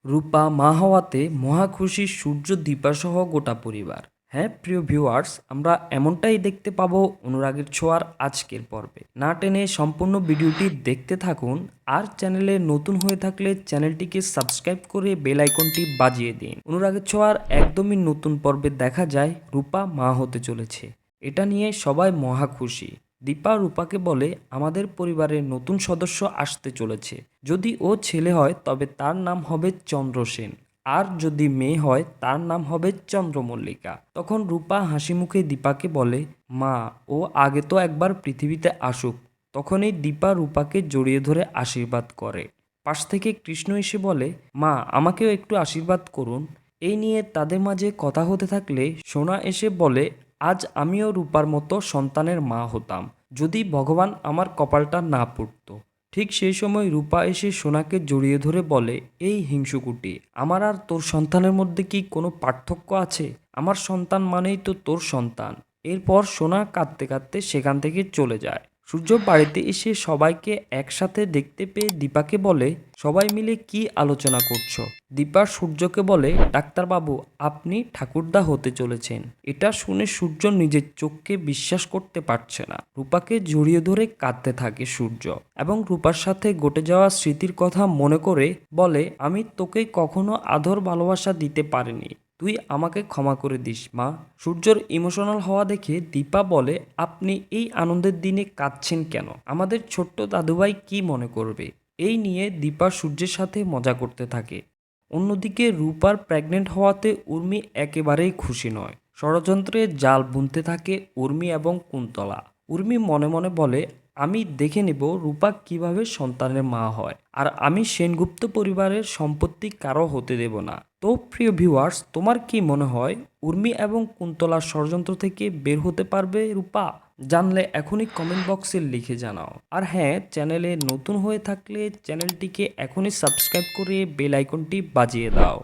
রূপা মা হওয়াতে মহা খুশি সূর্য দীপাসহ গোটা পরিবার। হ্যাঁ প্রিয় ভিউয়ার্স, আমরা এমনটাই দেখতে পাবো অনুরাগের ছোঁয়ার আজকের পর্বে। না টেনে সম্পূর্ণ ভিডিওটি দেখতে থাকুন। আর চ্যানেলে নতুন হয়ে থাকলে চ্যানেলটিকে সাবস্ক্রাইব করে বেল আইকনটি বাজিয়ে দিন। অনুরাগের ছোঁয়ার একদমই নতুন পর্বে দেখা যায় রূপা মা হতে চলেছে। এটা নিয়ে সবাই মহা খুশি। দীপা রূপাকে বলে, আমাদের পরিবারের নতুন সদস্য আসতে চলেছে। যদি ও ছেলে হয় তবে তার নাম হবে চন্দ্রসেন, আর যদি মেয়ে হয় তার নাম হবে চন্দ্রমল্লিকা। তখন রূপা হাসি মুখে দীপাকে বলে, মা ও আগে তো একবার পৃথিবীতে আসুক। তখনই দীপা রূপাকে জড়িয়ে ধরে আশীর্বাদ করে। পাশ থেকে কৃষ্ণ এসে বলে, মা আমাকেও একটু আশীর্বাদ করুন। এই নিয়ে তাদের মাঝে কথা হতে থাকলে সোনা এসে বলে, আজ আমিও রূপার মতো সন্তানের মা হতাম, যদি ভগবান আমার কপালটা না পুড়ত। ঠিক সেই সময় রূপা এসে সোনাকে জড়িয়ে ধরে বলে, এই হিংসুকুটি, আমার আর তোর সন্তানের মধ্যে কি কোনো পার্থক্য আছে? আমার সন্তান মানেই তো তোর সন্তান। এরপর সোনা কাঁদতে কাঁদতে সেখান থেকে চলে যায়। সূর্য বাড়িতে এসে সবাইকে একসাথে দেখতে পেয়ে দীপাকে বলে, সবাই মিলে কি আলোচনা করছো? দীপা সূর্যকে বলে, ডাক্তারবাবু আপনি ঠাকুরদা হতে চলেছেন। এটা শুনে সূর্য নিজের চোখকে বিশ্বাস করতে পারছে না। রূপাকে জড়িয়ে ধরে কাঁদতে থাকে সূর্য, এবং রূপার সাথে ঘটে যাওয়া স্মৃতির কথা মনে করে বলে, আমি তোকে কখনো আদর ভালোবাসা দিতে পারিনি, তুই আমাকে ক্ষমা করে দিস মা। সূর্যর ইমোশনাল হওয়া দেখে দীপা বলে, আপনি এই আনন্দের দিনে কাঁদছেন কেন? আমাদের ছোট্ট দাদুভাই কি মনে করবে? এই নিয়ে দীপা সূর্যের সাথে মজা করতে থাকে। অন্যদিকে রূপার প্রেগনেন্ট হওয়াতে উর্মি একেবারেই খুশি নয়। ষড়যন্ত্রে জাল বুনতে থাকে উর্মি এবং কুন্তলা। উর্মি মনে মনে বলে, আমি দেখে নেব রূপা কিভাবে সন্তানের মা হয়, আর আমি সেনগুপ্ত পরিবারের সম্পত্তি কারো হতে দেব না। তো প্রিয় ভিউয়ার্স, তোমার কি মনে হয় উর্মি এবং কুন্তলার ষড়যন্ত্র থেকে বের হতে পারবে রূপা? জানলে এখনই কমেন্ট বক্সে লিখে জানাও। আর হ্যাঁ, চ্যানেলে নতুন হয়ে থাকলে চ্যানেলটিকে এখনই সাবস্ক্রাইব করে বেল আইকনটি বাজিয়ে দাও।